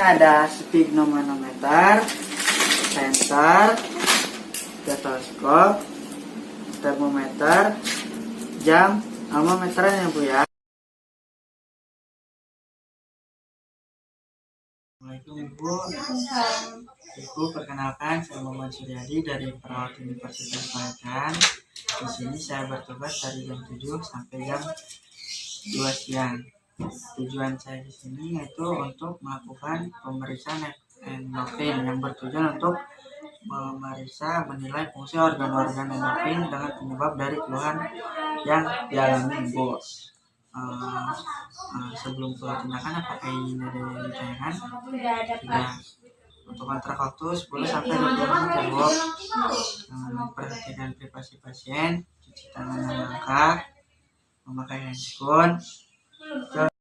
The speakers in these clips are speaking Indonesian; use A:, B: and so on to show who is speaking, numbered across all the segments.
A: ada sphygmomanometer, sensor, stetoskop, termometer, jam, sama meteran ya Bu ya. Assalamualaikum Ibu. Ibu, perkenalkan, saya Muhammad Suryadi dari Perawat Universitas Palawan. Di sini saya bertugas dari jam 7 sampai jam 2 siang. Tujuan saya di sini yaitu untuk melakukan pemeriksaan endokrin yang bertujuan untuk memeriksa menilai fungsi organ-organ endokrin dengan penyebab dari keluhan yang dialami Ibu. Sebelum keluar tindakan, apakah ini dari tayangan? Sudah. Untuk kontrak waktu 10 sampai 20 menit ya Bu. Perhatikan privasi pasien, cuci tangan yang lengkap, memakai handphone. Untuk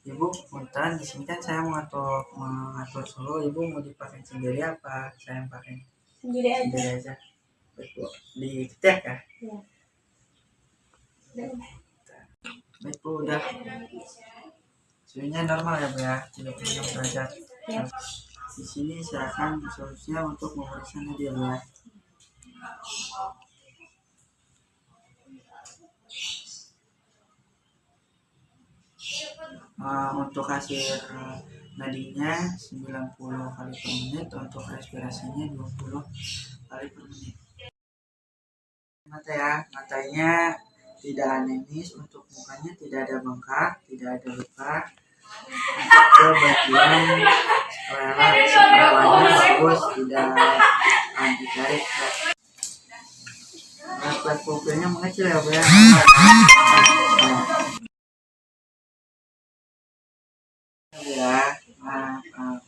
A: Ibu, punten di sini kan saya mengatur suhu. Ibu mau dipakai sendiri apa saya pakai
B: Sendiri
A: aja? Betul. Di cek ya? Baik Bu, udah. Suhunya normal ya Bu ya, 36 derajat.
B: Ya.
A: Di sini saya akan solusinya untuk memeriksa dia Bu ya. Untuk hasil nadinya 90 kali per menit, untuk respirasinya 20 kali per menit. Mata ya, matanya tidak anemis, untuk mukanya tidak ada bengkak, tidak ada luka. Ke bagian sklera bagus, tidak ditarik. Plat pupilnya mengecil ya Bu ya.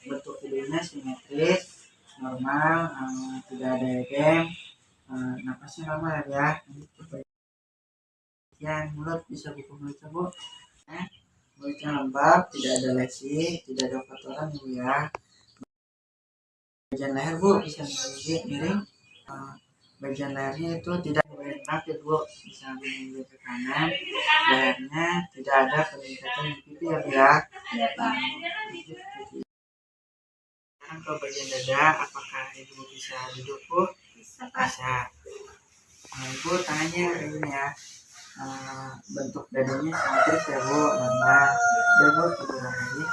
A: Bentuk hidungnya simetris, normal, tidak ada edem, napasnya normal ya. Bagian mulut bisa buka mulutnya Bu. Mulutnya lembab, tidak ada lesi, tidak ada kotoran Bu ya. Bagian leher Bu bisa miring. Bagian lehernya itu tidak enak ya Bu, bisa menunjuk ke kanan. Lehernya tidak ada peningkatan pipi ya Bu ya. Sekarang ke bagian dada, apakah Ibu bisa duduk Bu? Bisa. Ibu tangannya ini ya, bentuk dadanya simetris ya Bu, normal. Udah Bu, tidur lagi.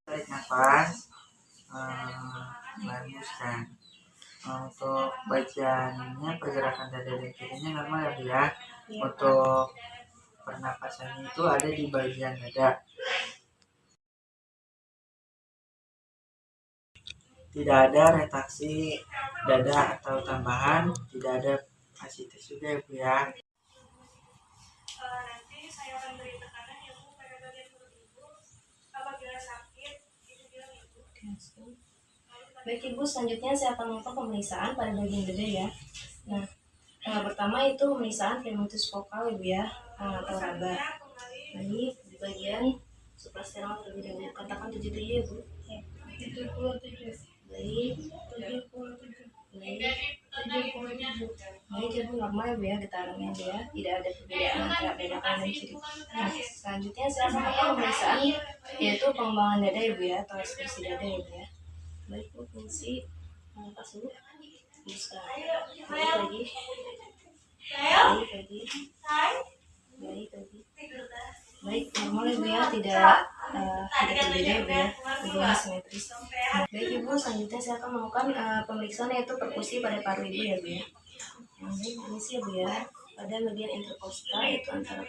A: Tarik nafas, baguskan. Untuk bagiannya pergerakan dada dan kirinya normal ya Bu ya. Untuk pernapasannya itu ada di bagian dada. Tidak ada retraksi dada atau tambahan, tidak ada fasciitis juga ya Bu ya.
B: Nanti saya akan beri tekanan ya Bu pada bagian perut Ibu. Apabila sakit, itu bilang Ibu. Baik Ibu, selanjutnya saya akan melakukan pemeriksaan pada bagian dada ya. Nah, pertama itu pemeriksaan primitus vokal Ibu ya, atau raba. Baik, di bagian suprasternal terlebih dahulu. Katakan 7 dulu ya Bu. 77. Baik, 77. Baik ya Bu, normal ya Bu ya, getarannya Bu ya, tidak ada perbedaan antara dada kanan dan kiri. Nah, selanjutnya saya akan melakukan pemeriksaan yaitu pengembangan dada ya Bu ya, atau ekspresi dada ya Bu ya. Baik Bu, fungsi pas dulu. Bisa. Baik lagi. Baik, normal ya Bu ya, tidak berbeda ya Bu ya, hubungan simetris. Baik Ibu, selanjutnya saya akan melakukan pemeriksaan yaitu perkusi pada paru Ibu ya Bu ya. Baik, permisi ya Bu ya, pada bagian interkostal yaitu antara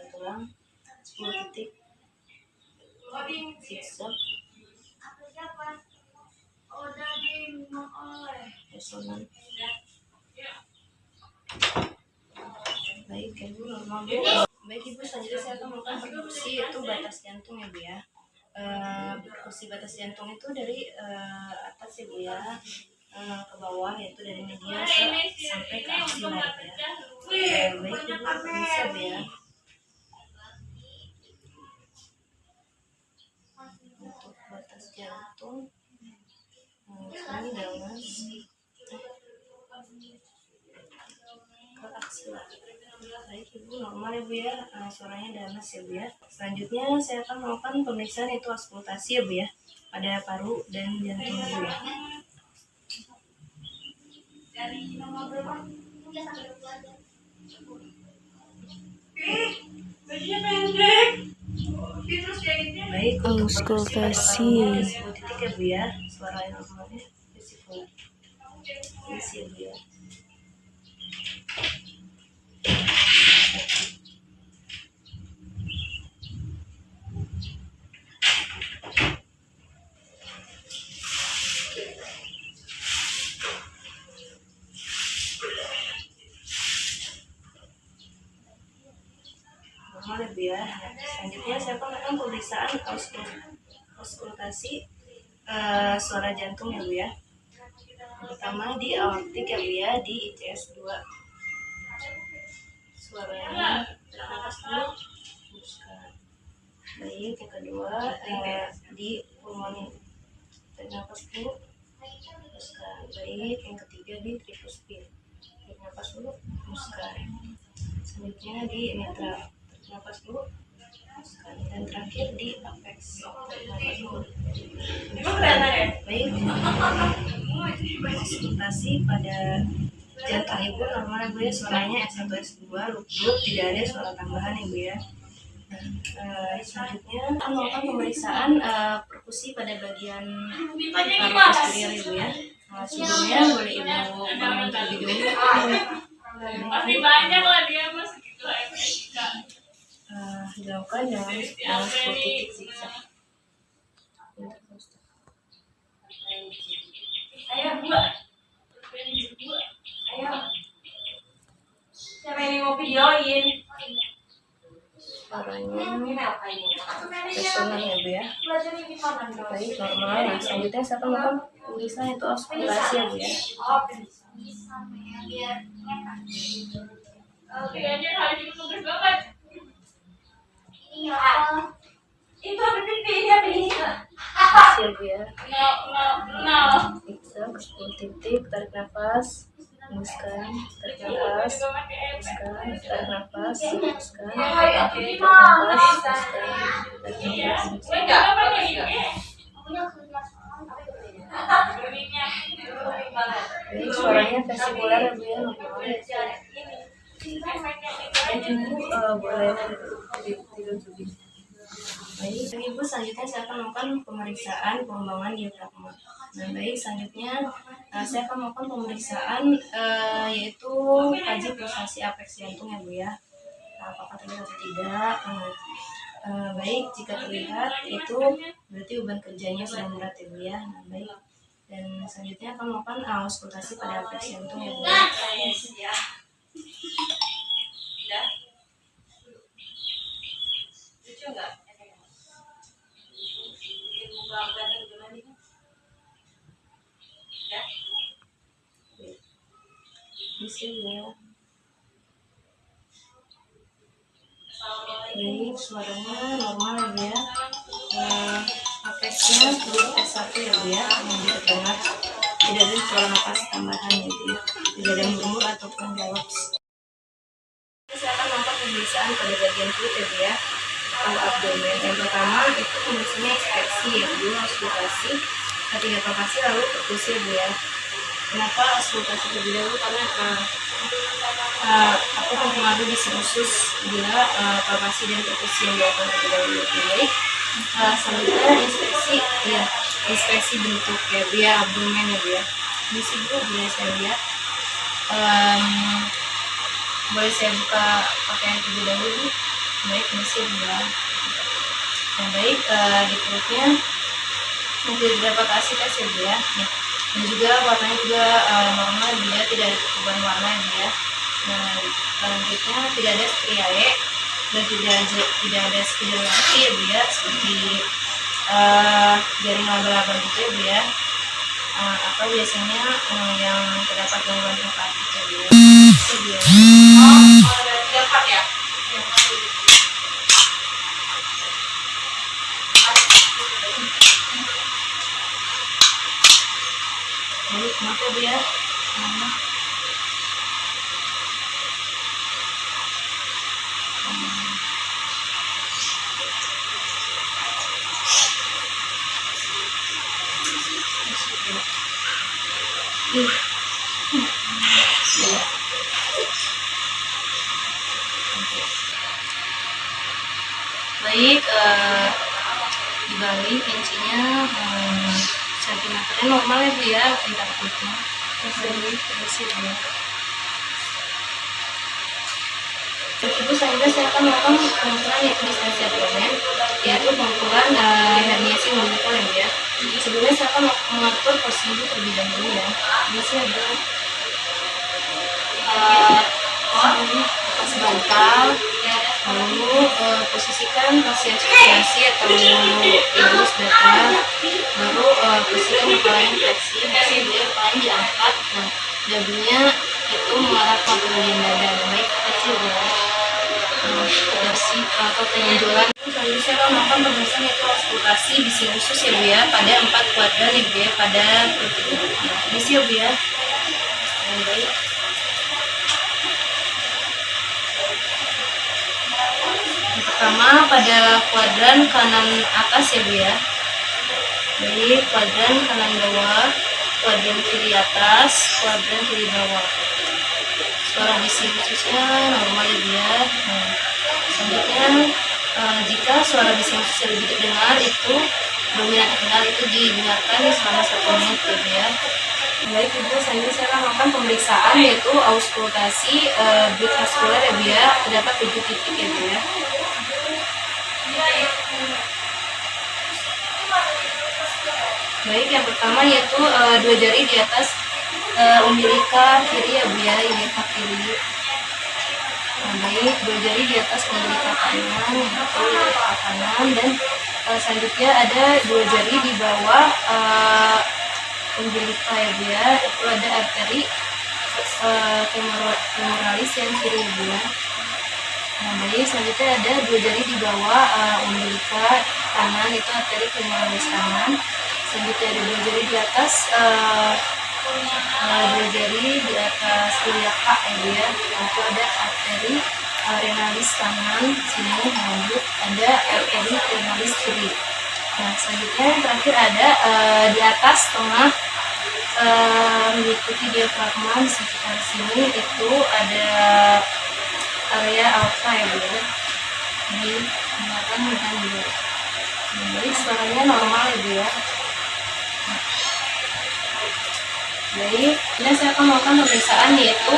B: tulang 10 titik zigzag resonan. Baik Ibu, normal Bu. Baik Ibu, selanjutnya saya akan melakukan perkusi yaitu batas jantung ya Bu ya. Perkusi batas jantung itu dari atas ya Bu ya, ke bawah, yaitu dari medial sampai ke aksial ya. Baik Ibu, permisi ya Bu ya. dengan ke aksila. Baik Ibu, normal ya Bu ya, suaranya danas ya Bu ya. Selanjutnya saya akan melakukan pemeriksaan yaitu auskultasi ya Bu ya, pada paru dan jantung Bu ya.
C: Dari nomor berapa? Bajunya pendek. Terus kayak gitu.
B: Baik,
D: Auskultasi.
B: 10 titik ya Bu ya, suara yang normalnya visible. Isi ya Bu ya. Normal ya Bu ya. Selanjutnya saya akan melakukan pemeriksaan auskultasi suara jantung ya Bu ya. Pertama di aortik ya Bu ya, di ICS 2. Suaranya ternapas dulu, hembuskan. Baik, yang kedua di pulmonik, ternapas dulu, hembuskan. Baik, yang ketiga di tricuspid, ternapas dulu, hembuskan. Selanjutnya di mitral, ternapas dulu, hembuskan. Dan terakhir di apex, ternapas dulu, hembuskan. Baik, konsultasi pada jantung Ibu normal ya Bu ya, suaranya S1 S2 luput, tidak ada suara tambahan ya Bu ya. Selanjutnya akan melakukan pemeriksaan perkusi pada bagian paru posterior ya Bu ya. Sebelumnya boleh Ibu bangun terlebih dahulu.
C: Tapi banyak lah dia mas segitu
B: Dilakukan dengan 10 titik zigzag.
C: Ayo dua. Ayo. Siapa yang mau videoin?
B: Suaranya resonan ya Bu ya. Baik, normal. Nah, selanjutnya saya akan melakukan pemeriksaan itu auskultasi ya Bu ya.
C: Oke, aja hari ini tugas banget. Itu apa dia bisa?
B: Auskultasi ya Bu ya.
C: No.
B: Zigzag 10 titik, tarik nafas, hembuskan, tarik nafas, hembuskan, tarik nafas, hembuskan, tarik nafas, hembuskan, tarik nafas, hembuskan. Jadi suaranya vestibular ya Bu ya, normal. Ibu boleh tidur lebih. Baik, Ibu selanjutnya saya akan melakukan pemeriksaan pengembangan diafragma. Nah, baik, selanjutnya saya akan melakukan pemeriksaan yaitu kaji pulsasi apeks jantung ya Bu ya. Nah, apakah terlihat atau tidak? Baik, jika terlihat itu berarti beban kerjanya sedang berat ya Bu ya. Nah, baik. Dan selanjutnya akan melakukan auskultasi pada apeks jantung ya Bu ya.
C: Lucu nggak?
B: Bisa ya. Baik, suaranya normal ya Bu ya. Apexnya huruf S1 ya Bu ya, yang terdengar tidak ada suara napas tambahan ya Bu ya. Tidak ada murmur ataupun galops. Saya akan melakukan pemeriksaan pada bagian perut ya Bu ya, atau abdomen. Yang pertama itu pemeriksaan inspeksi ya Bu, auskultasi, ketiga palpasi lalu perkusi ya Bu ya. Kenapa auskultasi terlebih dahulu? Karena aku mempengaruhi di usus bila palpasi dan perkusi yang dilakukan terlebih dahulu. Baik, selanjutnya inspeksi ya, inspeksi bentuk ya Bu ya, abdomen ya Bu ya. Di sini boleh saya lihat, boleh saya buka pakaian terlebih dahulu. Baik, masih ya. Nah, baik, di perutnya mungkin terdapat asitas ya Bu ya. Nah, dan juga warnanya juga normal dia tidak ada perubahan warna ya. Nah, selanjutnya tidak ada striae dan tidak ada spirulasi ya Bu ya, seperti jaring laba-laba gitu ya Bu ya. Atau biasanya yang terdapat gangguan hepatik ya Bu ya. Itu dia.
C: Dapat ya?
B: maaf ya Bu ya. Baik, dibalik incinya sentimeternya normal ya Bu ya, tidak putih. Terus ya. Ibu selanjutnya saya akan melakukan pengukuran yaitu distensi abdomen, yaitu pengukuran herniasi umbilical ya Bu ya. Sebelumnya saya akan mengatur posisi ibu terlebih dahulu ya. Ini sih ada lepas bantal, lalu posisikan pasien sirkulasi atau virus data, lalu posisikan kepalanya fleksi, kepalanya diangkat, nah dagunya itu mengarah ke bagian dada. Baik, fleksi ya. Bersih atau penonjolan. Selanjutnya saya akan melakukan pemeriksaan yaitu auskultasi di sinusus ya Bu ya, pada 4 kuadran ya Bu ya, pada ini sih ya Bu ya. Baik. Yang pertama pada kuadran kanan atas ya Bu ya. Baik, kuadran kanan bawah, kuadran kiri atas, kuadran kiri bawah. Suara di sinususnya normal ya Bu ya. Nah, selanjutnya jika suara bising lebih terdengar itu dominan terkenal itu didengarkan selama 1 menit ya Bu ya. Baik Ibu, selanjutnya saya akan melakukan pemeriksaan yaitu auskultasi beat vaskular ya Bu ya, terdapat 7 titik ya Bu ya. Baik, yang pertama yaitu 2 jari di atas umbilika kiri ya Bu ya, umbilika kiri. Nah, baik, 2 jari di atas umbilika kanan, yaitu umbilika kanan, dan selanjutnya ada 2 jari di bawah umbilika ya Bu ya, itu ada arteri femoralis yang kiri ya Bu ya. Nah, baik, selanjutnya ada 2 jari di bawah umbilika kanan, itu arteri femoralis kanan. Selanjutnya ada 2 jari di atas 2 jari di atas iliaka ya Bu ya, itu ada arteri renalis kanan sini, lanjut ada arteri renalis kiri. Nah, selanjutnya yang terakhir ada di atas tengah mengikuti diafragma di sekitar sini itu ada area aorta ya Bu ya, di belakang dan di bawah. Jadi suaranya normal ya Bu ya. Baik, ini saya akan melakukan pemeriksaan yaitu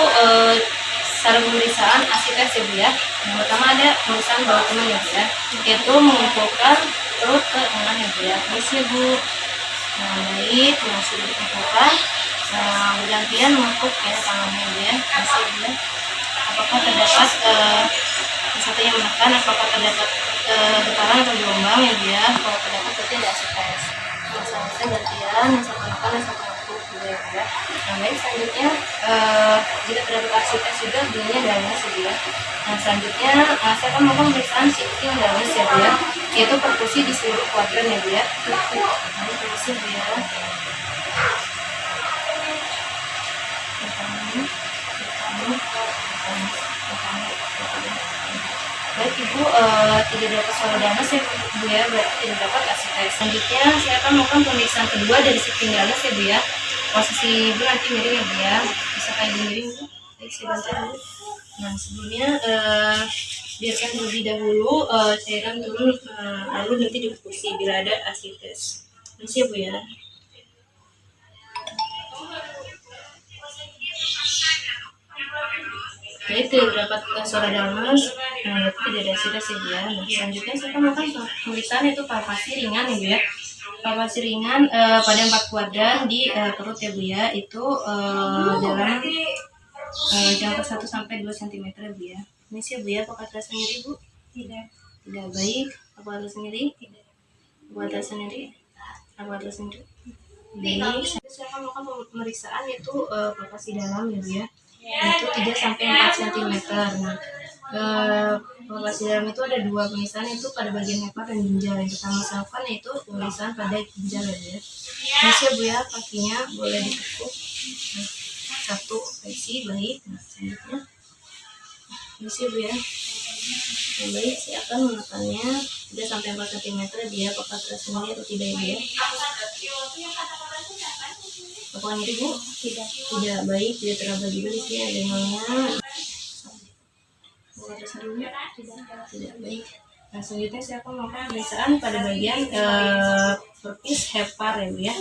B: cara pemeriksaan ASI-tes ya Bu ya. Yang pertama ada pemeriksaan bawah teman ya Bu ya, yaitu mengumpulkan perut ke tengah ya Bu ya. Ini sih Bu. Nah, baik, yang sudah dikumpulkan, bergantian menekuk ya tangannya Bu ya. Ini sih Bu ya. Apakah terdapat satunya menekan, apakah terdapat getaran atau gelombang ya Bu ya. Kalau terdapat berarti ada ASI-tes. Yang selanjutnya gantian, yang satu menekan, yang satu ya. Nah, baik, selanjutnya jika terdapat ASI-tes juga bunyinya dalamnya sih ya. Nah, selanjutnya saya akan melakukan pemeriksaan shifting dalamnya ya Bu ya, yaitu perkusi di seluruh kuadran ya Bu ya. Nah, perkusi Bu ya. Baik Ibu, tidak dapat suara damas ya Bu ya, berarti tidak dapat ASI-tes. Selanjutnya saya akan melakukan pemeriksaan kedua dari shifting damas ya Bu ya. Posisi Ibu nanti miring ya Bu ya, bisa kayak miring Bu. Baik, saya bantu dulu. Nah, sebelumnya biarkan terlebih dahulu cairan turun, lalu nanti diperkusi bila ada ASI-tes. Ini ya Bu ya. Jadi tidak dapat suara damas, nah itu tidak ada ASI-tes ya Bu ya. Nah, selanjutnya saya akan melakukan pemeriksaan yaitu palpasi ringan ya Bu ya. Palpasi ringan pada 4 kuadran di perut ya Bu ya, itu dalam jangka 1 sampai 2 cm ya Bu ya. Ini sih Bu ya, apakah terasa nyeri Bu? Tidak. Tidak. Baik, apakah terasa nyeri? Tidak. Apakah terasa nyeri? Apakah terasa nyeri? Baik, saya akan melakukan pemeriksaan yaitu palpasi dalam ya Bu ya, itu 3 sampai 4 cm. Nah, palpasi dalam itu ada 2 pemeriksaan, itu pada bagian hepat dan ginjal. Yang pertama saya lakukan yaitu pemeriksaan pada ginjal ya Bu ya. Ini sih Bu ya, kakinya boleh ditekuk. Satu isi baik. Nah, selanjutnya isi Bu ya. Nah, baik, saya akan menekannya 3 sampai 4 cm dia apakah terasa nyeri atau tidak ya Bu ya. Apakah nyeri Bu? Tidak baik, tidak teraba juga di sini ada nolnya. Apakah terasa nyeri? Tidak baik. Nah, selanjutnya saya akan melakukan pemeriksaan pada bagian pelvis hepar ya Bu ya.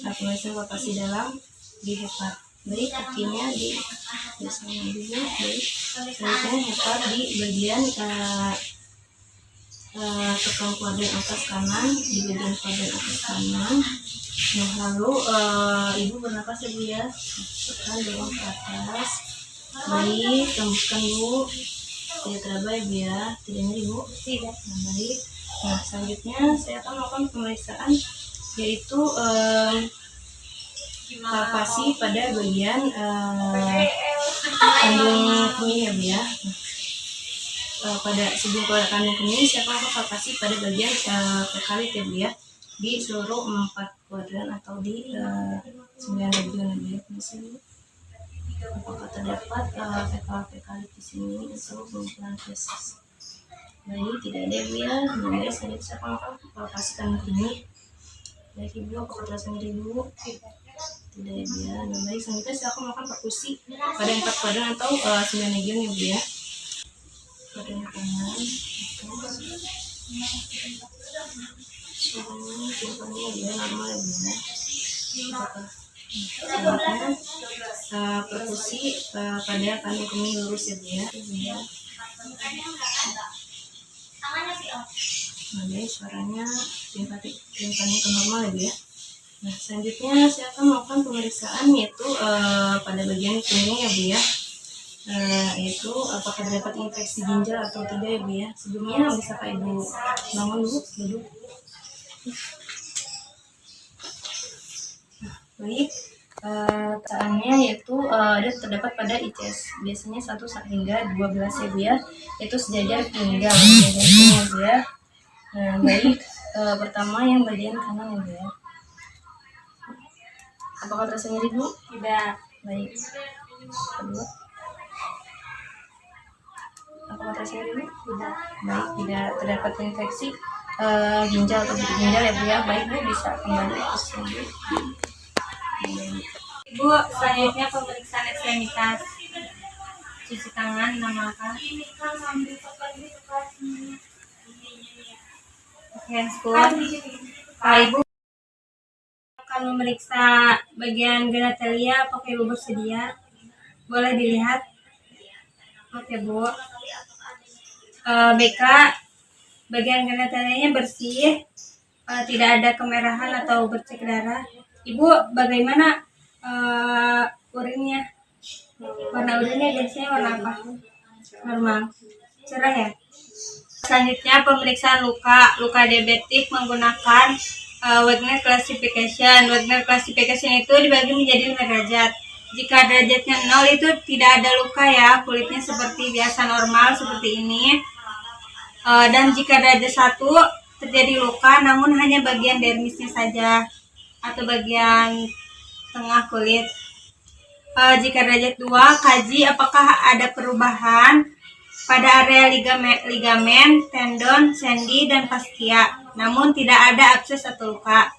B: Nah, pemeriksaan lokasi dalam di hepar. Baik, kakinya di biasanya dulu. Baik, selanjutnya hepar di bagian tekan kuadran atas kanan, di bagian kuadran atas kanan. Nah, lalu ibu bernapas ya Bu ya. Tekan dorong ke atas. Baik, tembuskan Bu. Tidak teraba ya Bu ya. Tidak nyeri Bu? Tidak. Nah, baik. Nah, selanjutnya saya akan melakukan pemeriksaan yaitu palpasi pada bagian kandung kemih ya Bu ya. Pada sebelum pada kandung kemih saya akan palpasi pada bagian fekalit ya Bu ya, di seluruh 4 kuadran atau di 9 bagian ya Bu ya. Apakah terdapat fekalit di sini atau pengumpulan feses? Baik, tidak ada ya Bu ya. Nah, selanjutnya saya akan palpasi kandung kemih. Baik Ibu, apakah terasa nyeri Bu? Tidak ya Bu ya. Nah, baik, selanjutnya saya akan melakukan perkusi pada 4 kuadran atau 9 bagian ya Bu ya. Kuadran kanan, timpangnya dia normal ya Bu ya. Selanjutnya perkusi pada kandung kemih lurus ya Bu ya. Nah, baik, suaranya timpangnya ke normal ya Bu ya. Nah, selanjutnya saya akan melakukan pemeriksaan yaitu pada bagian kemih ya Bu ya. Yaitu apakah terdapat infeksi ginjal atau tidak ya Bu ya. Sebelumnya bisakah Ibu bangun Bu, duduk. Nah, baik, pemeriksaannya yaitu ada terdapat pada ICS biasanya 1 hingga 12 ya Bu ya, yaitu sejajar pinggang ya Bu ya. Nah, baik, pertama yang bagian kanan ya Bu ya. Apakah terasa nyeri Bu? Tidak. Baik. Kedua. Apakah terasa nyeri Bu? Tidak. Baik, tidak terdapat infeksi ginjal atau ginjal ya Bu ya. Baik Bu, bisa kembali ke sini.
C: Ibu, selanjutnya pemeriksaan ekstremitas. Cuci tangan 6 langkah. Handscoot. Ibu akan memeriksa bagian genitalia, apakah Ibu bersedia? Boleh dilihat. Oke Bu. BK, bagian genitalianya bersih, tidak ada kemerahan atau bercek darah. Ibu, bagaimana urinnya? Warna urinnya biasanya warna apa? Normal. Cerah ya? Selanjutnya pemeriksaan luka diabetik menggunakan Wagner classification. Wagner classification itu dibagi menjadi 5 derajat. Jika derajatnya 0 itu tidak ada luka ya, kulitnya seperti biasa normal seperti ini. Dan jika derajat 1 terjadi luka namun hanya bagian dermisnya saja atau bagian tengah kulit. Jika derajat 2, kaji apakah ada perubahan pada area ligamen, tendon, sendi, dan fascia, namun tidak ada abses atau luka.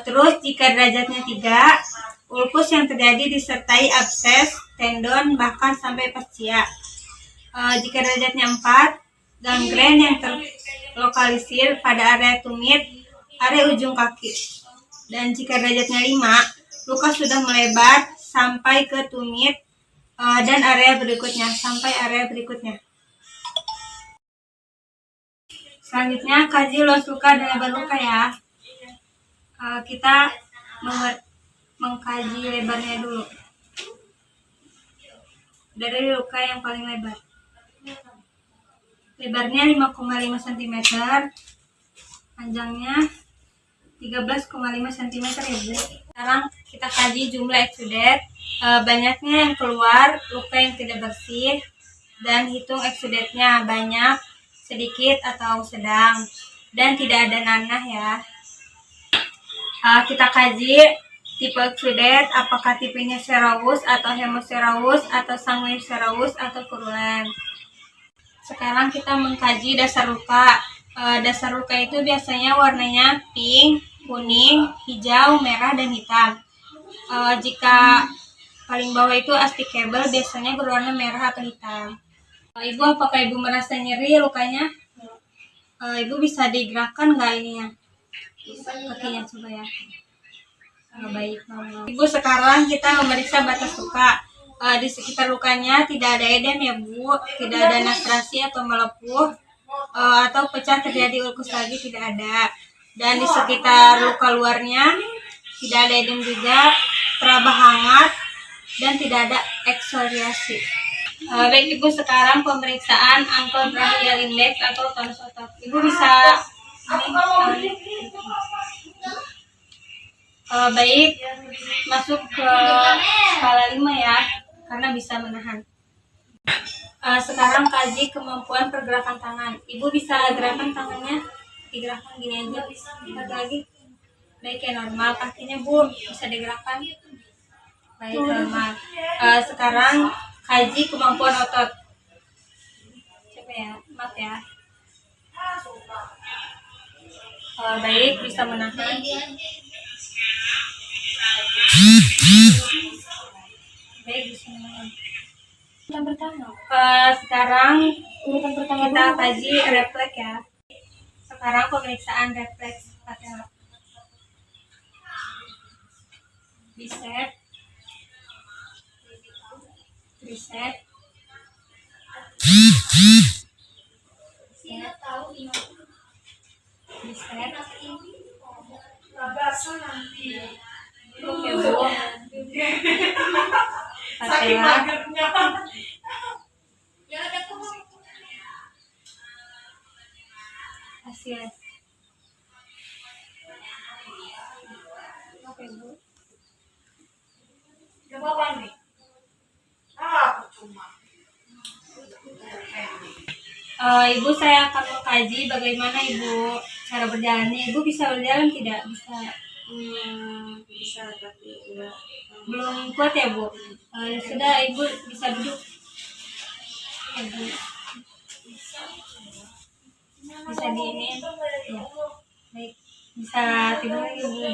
C: Terus jika derajatnya 3, ulkus yang terjadi disertai abses, tendon, bahkan sampai fascia. Jika derajatnya 4, gangren yang terlokalisir pada area tumit, area ujung kaki. Dan jika derajatnya 5, luka sudah melebar sampai ke tumit dan area berikutnya, sampai area berikutnya. Selanjutnya kaji luas luka dan lebar luka ya. Kita mengkaji lebarnya dulu. Dari luka yang paling lebar. Lebarnya 5,5 cm, panjangnya 13,5 cm ya Bu. Sekarang kita kaji jumlah exudate, banyaknya yang keluar, luka yang tidak bersih, dan hitung exudate-nya banyak, sedikit atau sedang, dan tidak ada nanah ya. Kita kaji tipe exudate, apakah tipenya serous atau hemoserous atau sanguineserous atau purulent. Sekarang kita mengkaji dasar luka. Dasar luka itu biasanya warnanya pink, kuning, hijau, merah, dan hitam. Jika paling bawah itu asticable, biasanya berwarna merah atau hitam. Ibu, apakah ibu merasa nyeri lukanya? Ibu bisa digerakkan nggak ininya? Kakinya coba ya. Baik. Ibu, sekarang kita memeriksa batas luka. Di sekitar lukanya tidak ada edem ya Bu, tidak ada nasrasi atau melepuh, atau pecah terjadi ulkus lagi, tidak ada. Dan di sekitar luka luarnya tidak ada edem juga, teraba hangat, dan tidak ada eksfoliasi. Baik Ibu, sekarang pemeriksaan ankle brachial index atau tonus otot. Ibu bisa baik, masuk ke skala 5 ya, karena bisa menahan. Sekarang kaji kemampuan pergerakan tangan. Ibu bisa gerakan tangannya, digerakkan gini aja, satu lagi. Baik ya, normal. Kakinya Bu bisa digerakkan. Baik, normal. Sekarang kaji kemampuan otot. Coba ya, maaf ya. Baik, bisa menahan. Baik, bisa menahan. Sekarang kita kaji refleks ya. Sekarang pemeriksaan refleks patella. Bicep, tricep, oke Bu, patella, hasil. Oke Bu. Ibu, saya akan mengkaji bagaimana Ibu cara berjalannya. Ibu bisa berjalan tidak? Bisa.
B: Bisa, tapi enggak.
C: Belum kuat ya Bu? Sudah, Ibu bisa duduk. Ibu bisa diinin ya. Baik, bisa tidur lagi Bu.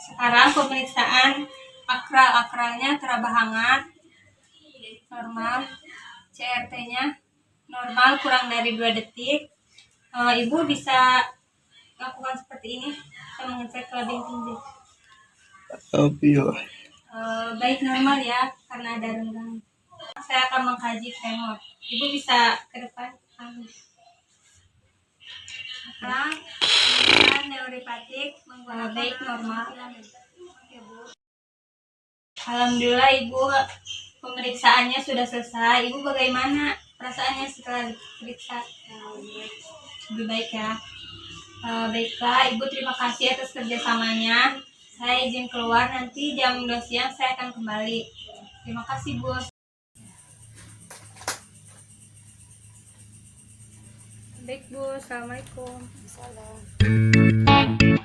C: Sekarang pemeriksaan akralnya teraba hangat, normal. CRT-nya normal kurang dari 2 detik. Ibu bisa lakukan seperti ini. Saya mengecek lebih tinggi. Baik, normal ya, karena ada renggang. Saya akan mengkaji femur. Ibu bisa ke depan. Sekarang pemeriksaan neuropatik menggunakan baik, normal. Alhamdulillah Ibu, pemeriksaannya sudah selesai. Ibu bagaimana perasaannya setelah diperiksa? Lebih baik ya. Baiklah Ibu, terima kasih atas kerjasamanya. Saya izin keluar, nanti jam 2 siang saya akan kembali. Terima kasih Bu. Baik Bu, Assalamualaikum.
B: Salah.